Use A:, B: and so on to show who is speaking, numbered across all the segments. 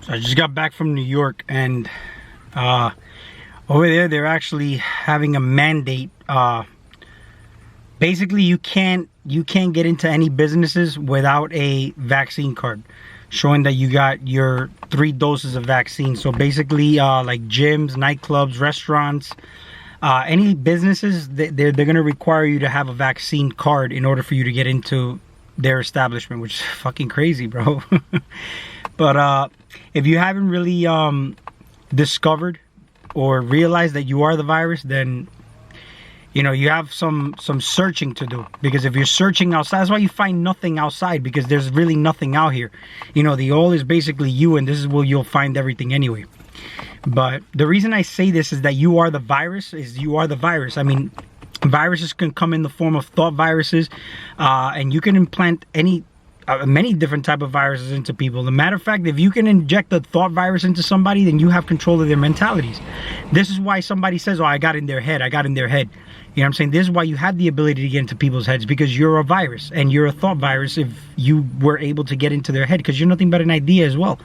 A: So I just got back from New York, and over there they're actually having a mandate. Basically, you can't get into any businesses without a vaccine card showing that you got your 3 doses of vaccine. So basically, like gyms, nightclubs, restaurants, any businesses, they're going to require you to have a vaccine card in order for you to get into their establishment, which is fucking crazy, bro. But if you haven't really discovered or realized that you are the virus, then you know you have some searching to do. Because if you're searching outside, that's why you find nothing outside, because there's really nothing out here. You know, the all is basically you, and this is where you'll find everything anyway. But the reason I say this is that you are the virus, is you are the virus. I mean, viruses can come in the form of thought viruses, and you can implant many different type of viruses into people. As a matter of fact, if you can inject a thought virus into somebody, then you have control of their mentalities. This is why somebody says, oh, I got in their head, I got in their head. You know what I'm saying? This is why you have the ability to get into people's heads, because you're a virus, and you're a thought virus if you were able to get into their head, because you're nothing but an idea as well.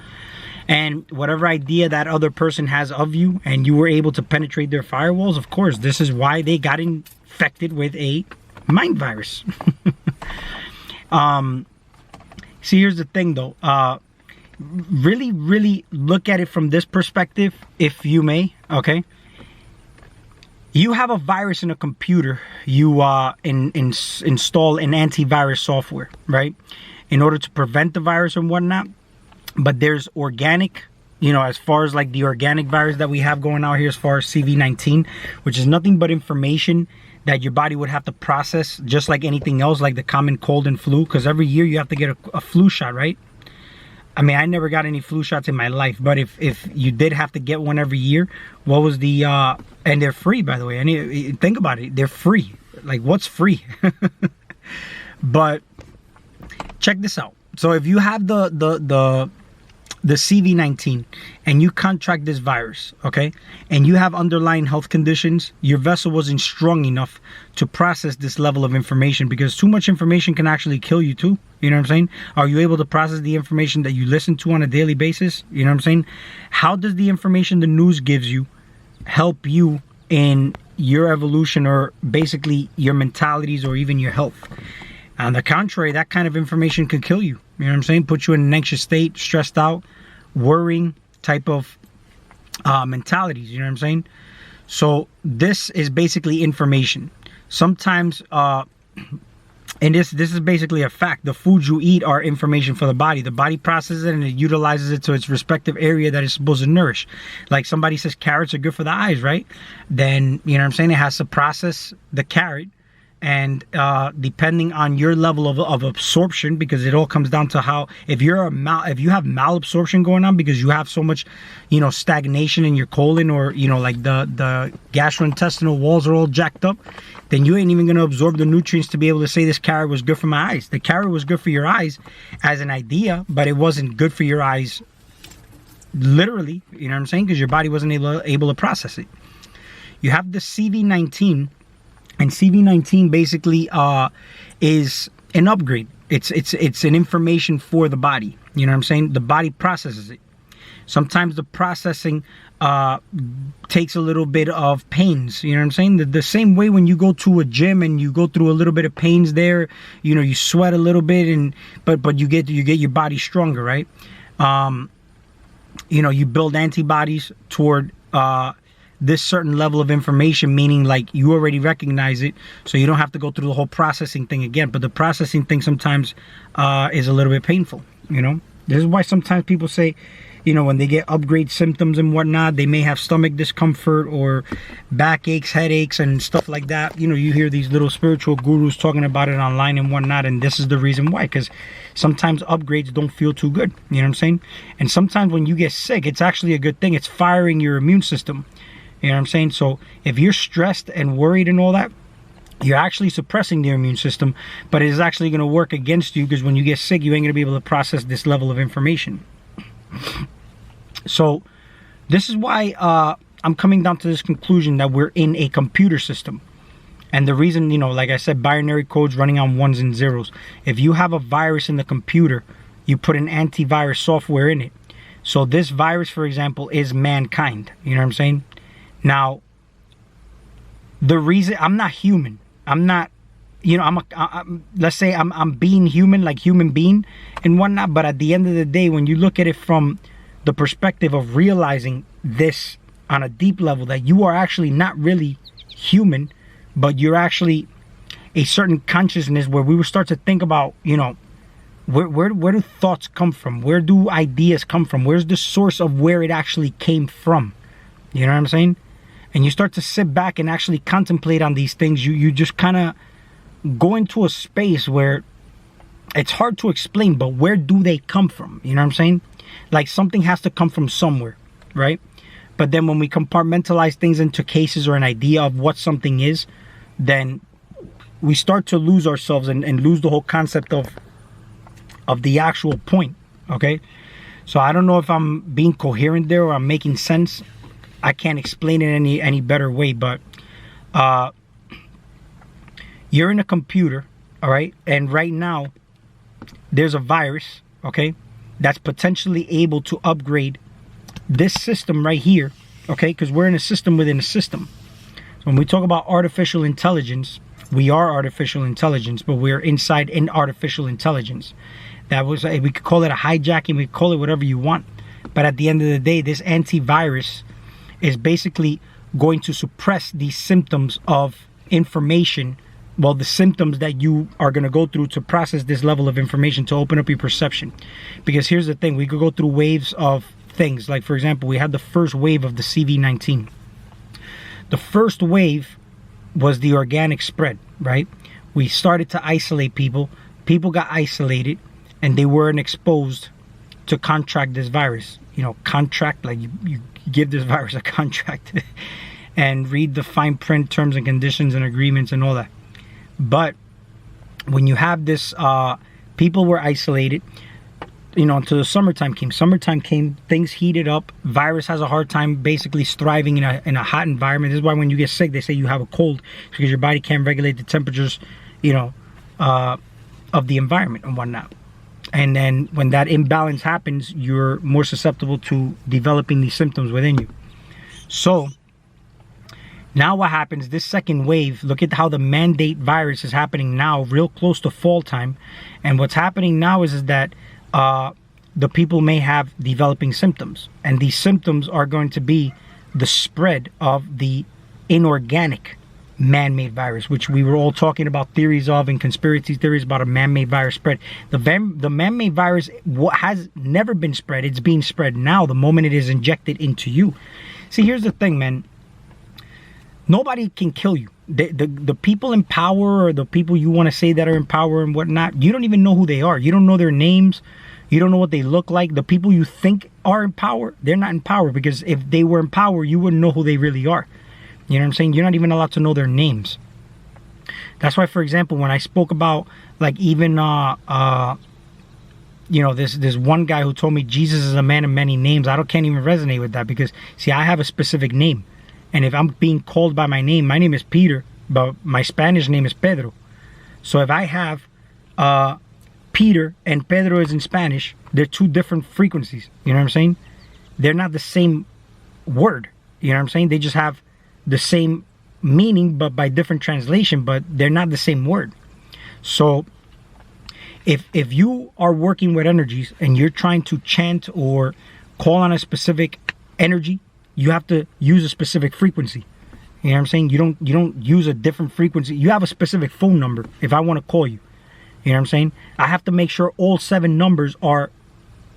A: And whatever idea that other person has of you, and you were able to penetrate their firewalls, of course, this is why they got infected with a mind virus. See, here's the thing though. Really look at it from this perspective, if you may, okay? You have a virus in a computer. You install an antivirus software, right? In order to prevent the virus and whatnot. But there's organic, you know, as far as like the organic virus that we have going out here, as far as CV-19, which is nothing but information that your body would have to process, just like anything else, like the common cold and flu, because every year you have to get a flu shot, right? I mean, I never got any flu shots in my life, but if you did have to get one every year, what was the, and they're free, by the way. Think about it, they're free. Like, what's free? But check this out. So if you have the CV-19 and you contract this virus, okay, and you have underlying health conditions, your vessel wasn't strong enough to process this level of information, because too much information can actually kill you too. You know what I'm saying? Are you able to process the information that you listen to on a daily basis? You know what I'm saying? How does the information the news gives you help you in your evolution, or basically your mentalities, or even your health? On the contrary, that kind of information could kill you. You know what I'm saying? Put you in an anxious state, stressed out, worrying type of mentalities. You know what I'm saying? So this is basically information. Sometimes, and this is basically a fact, the foods you eat are information for the body. The body processes it and it utilizes it to its respective area that it's supposed to nourish. Like somebody says carrots are good for the eyes, right? Then, you know what I'm saying, it has to process the carrot. And depending on your level of absorption, because it all comes down to how, if you have malabsorption going on because you have so much, you know, stagnation in your colon, or, you know, like the gastrointestinal walls are all jacked up, then you ain't even going to absorb the nutrients to be able to say this carrot was good for my eyes. The carrot was good for your eyes as an idea, but it wasn't good for your eyes literally, you know what I'm saying? Because your body wasn't able to process it. You have the CV-19. And CV-19 basically is an upgrade. It's an information for the body. You know what I'm saying? The body processes it. Sometimes the processing takes a little bit of pains. You know what I'm saying? The same way when you go to a gym and you go through a little bit of pains there, you know, you sweat a little bit, but you get your body stronger, right? You know, you build antibodies toward this certain level of information, meaning like you already recognize it, so you don't have to go through the whole processing thing again. But the processing thing sometimes is a little bit painful, you know? This is why sometimes people say, you know, when they get upgrade symptoms and whatnot, they may have stomach discomfort or backaches, headaches, and stuff like that. You know, you hear these little spiritual gurus talking about it online and whatnot, and this is the reason why, because sometimes upgrades don't feel too good, you know what I'm saying? And sometimes when you get sick, it's actually a good thing. It's firing your immune system. You know what I'm saying? So if you're stressed and worried and all that, you're actually suppressing the immune system, but it is actually going to work against you, because when you get sick, you ain't going to be able to process this level of information. So this is why I'm coming down to this conclusion that we're in a computer system. And the reason, you know, like I said, binary codes running on ones and zeros. If you have a virus in the computer, you put an antivirus software in it. So this virus, for example, is mankind. You know what I'm saying? Now, the reason I'm not human, I'm not, you know, let's say I'm being human, like human being and whatnot. But at the end of the day, when you look at it from the perspective of realizing this on a deep level, that you are actually not really human, but you're actually a certain consciousness where we will start to think about, you know, where do thoughts come from? Where do ideas come from? Where's the source of where it actually came from? You know what I'm saying? And you start to sit back and actually contemplate on these things. You just kind of go into a space where it's hard to explain, but where do they come from? You know what I'm saying? Like something has to come from somewhere, right? But then when we compartmentalize things into cases or an idea of what something is, then we start to lose ourselves and lose the whole concept of the actual point, okay? So I don't know if I'm being coherent there or I'm making sense. I can't explain it any better way, but you're in a computer, all right? And right now, there's a virus, okay, that's potentially able to upgrade this system right here, okay? Because we're in a system within a system. So when we talk about artificial intelligence, we are artificial intelligence, but we're inside an artificial intelligence. That was, we could call it a hijacking, we could call it whatever you want. But at the end of the day, this antivirus is basically going to suppress these symptoms of information. Well, the symptoms that you are going to go through to process this level of information, to open up your perception. Because here's the thing, we could go through waves of things. Like, for example, we had the first wave of the CV-19. The first wave was the organic spread, right? We started to isolate people. People got isolated and they weren't exposed to contract this virus. You know, contract, like you give this virus a contract and read the fine print terms and conditions and agreements and all that. But when you have this, people were isolated, you know, until the summertime came. Summertime came, things heated up. Virus has a hard time basically thriving in a hot environment. This is why when you get sick, they say you have a cold, because your body can't regulate the temperatures, you know, of the environment and whatnot. And then when that imbalance happens, you're more susceptible to developing these symptoms within you. So now what happens, this second wave, look at how the mandate virus is happening now, real close to fall time. And what's happening now is that the people may have developing symptoms. And these symptoms are going to be the spread of the inorganic man-made virus, which we were all talking about theories of and conspiracy theories about a man-made virus spread. The man-made virus has never been spread. It's being spread now the moment it is injected into you. See, here's the thing, man. Nobody can kill you. The people in power, or the people you want to say that are in power and whatnot, you don't even know who they are. You don't know their names. You don't know what they look like. The people you think are in power, they're not in power, because if they were in power, you wouldn't know who they really are. You know what I'm saying? You're not even allowed to know their names. That's why, for example, when I spoke about, like, even you know, this one guy who told me Jesus is a man of many names, can't even resonate with that, because see, I have a specific name. And if I'm being called by my name is Peter, but my Spanish name is Pedro. So if I have Peter and Pedro is in Spanish, they're two different frequencies. You know what I'm saying? They're not the same word. You know what I'm saying? They just have the same meaning, but by different translation, but they're not the same word. So if you are working with energies and you're trying to chant or call on a specific energy, you have to use a specific frequency. You know what I'm saying? You don't use a different frequency. You have a specific phone number if I want to call you. You know what I'm saying? I have to make sure all 7 numbers are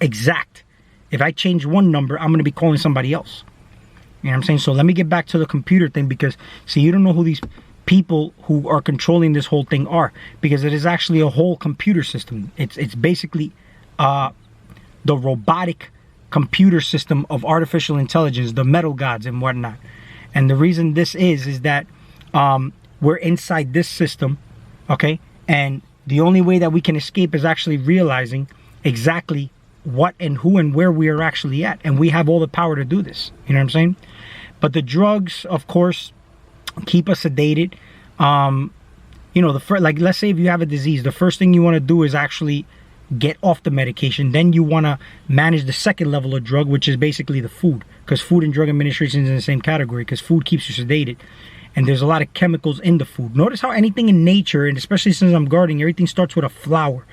A: exact. If I change one number, I'm going to be calling somebody else. You know what I'm saying? So let me get back to the computer thing, because see, you don't know who these people who are controlling this whole thing are, because it is actually a whole computer system. It's basically the robotic computer system of artificial intelligence, the metal gods and whatnot. And the reason this is that we're inside this system, okay? And the only way that we can escape is actually realizing exactly what and who and where we are actually at. And we have all the power to do this. You know what I'm saying? But the drugs, of course, keep us sedated. You know, like, let's say if you have a disease, the first thing you want to do is actually get off the medication. Then you want to manage the second level of drug, which is basically the food, because food and drug administration is in the same category, because food keeps you sedated. And there's a lot of chemicals in the food. Notice how anything in nature, and especially since I'm gardening, everything starts with a flower.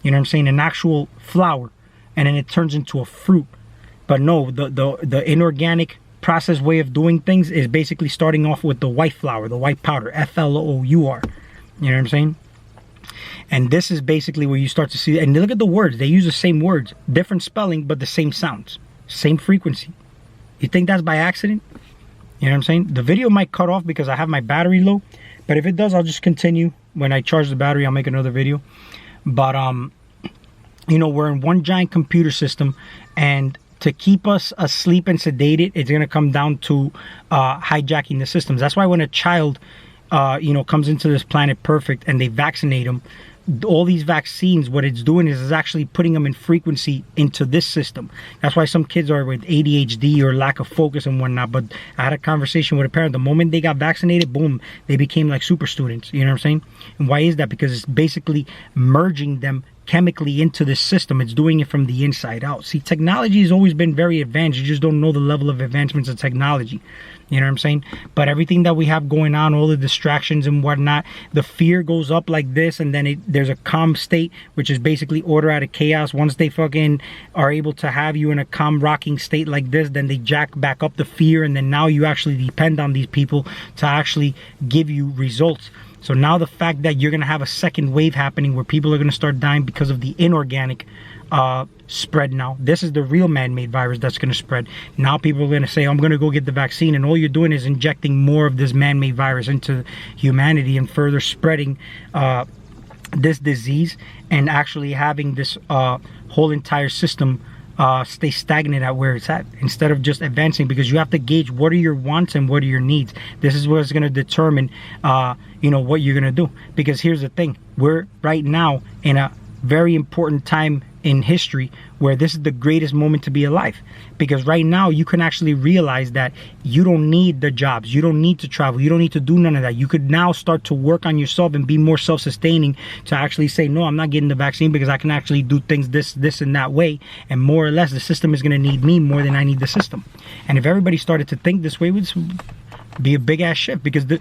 A: You know what I'm saying? An actual flower. And then it turns into a fruit. But no, the inorganic process way of doing things is basically starting off with the white flour, the white powder, FLOUR. You know what I'm saying? And this is basically where you start to see, and look at the words. They use the same words, different spelling, but the same sounds, same frequency. You think that's by accident? You know what I'm saying? The video might cut off because I have my battery low, but if it does, I'll just continue. When I charge the battery, I'll make another video. But you know, we're in one giant computer system, and to keep us asleep and sedated, it's going to come down to hijacking the systems. That's why when a child you know, comes into this planet perfect and they vaccinate them, all these vaccines, what it's doing is actually putting them in frequency into this system. That's why some kids are with ADHD or lack of focus and whatnot. But I had a conversation with a parent. The moment they got vaccinated, boom, they became like super students. You know what I'm saying? And why is that? Because it's basically merging them chemically into this system. It's doing it from the inside out. See, technology has always been very advanced. You just don't know the level of advancements of technology. You know what I'm saying? But everything that we have going on, all the distractions and whatnot, the fear goes up like this, and then there's a calm state, which is basically order out of chaos. Once they fucking are able to have you in a calm, rocking state like this, then they jack back up the fear, and then now you actually depend on these people to actually give you results. So now the fact that you're going to have a second wave happening where people are going to start dying because of the inorganic spread now. This is the real man-made virus that's going to spread. Now people are going to say, I'm going to go get the vaccine, and all you're doing is injecting more of this man-made virus into humanity and further spreading this disease, and actually having this whole entire system stay stagnant at where it's at instead of just advancing, because you have to gauge what are your wants and what are your needs. This is what's going to determine you know, what you're going to do. Because here's the thing, we're right now in a very important time in history where this is the greatest moment to be alive, because right now you can actually realize that you don't need the jobs, you don't need to travel, you don't need to do none of that. You could now start to work on yourself and be more self-sustaining, to actually say, no, I'm not getting the vaccine because I can actually do things this and that way, and more or less the system is going to need me more than I need the system. And if everybody started to think this way, would be a big ass shift, because the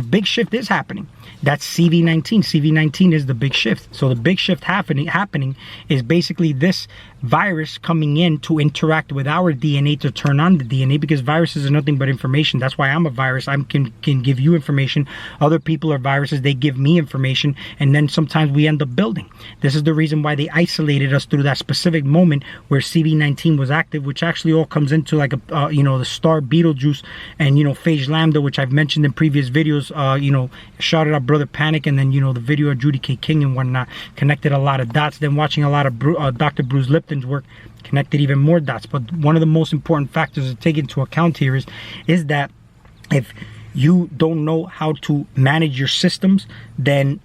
A: big shift is happening. That's CV19. CV19 is the big shift. So the big shift happening is basically this virus coming in to interact with our DNA to turn on the DNA, because viruses are nothing but information. That's why I'm a virus. I can give you information. Other people are viruses. They give me information, and then sometimes we end up building. This is the reason why they isolated us through that specific moment where CV19 was active, which actually all comes into like a you know, the star Betelgeuse and, you know, Phage Lambda, which I've mentioned in previous videos. You know, shouted out Brother Panic, and then, you know, the video of Judy K. King and whatnot connected a lot of dots. Then watching a lot of Dr. Bruce Lipton's work connected even more dots. But one of the most important factors to take into account here is that if you don't know how to manage your systems, then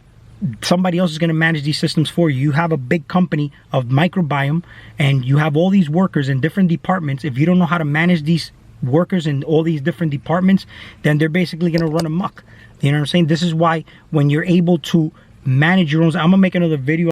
A: somebody else is going to manage these systems for you. You have a big company of microbiome, and you have all these workers in different departments. If you don't know how to manage these workers in all these different departments, then they're basically going to run amok. You know what I'm saying? This is why when you're able to manage your own, I'm gonna make another video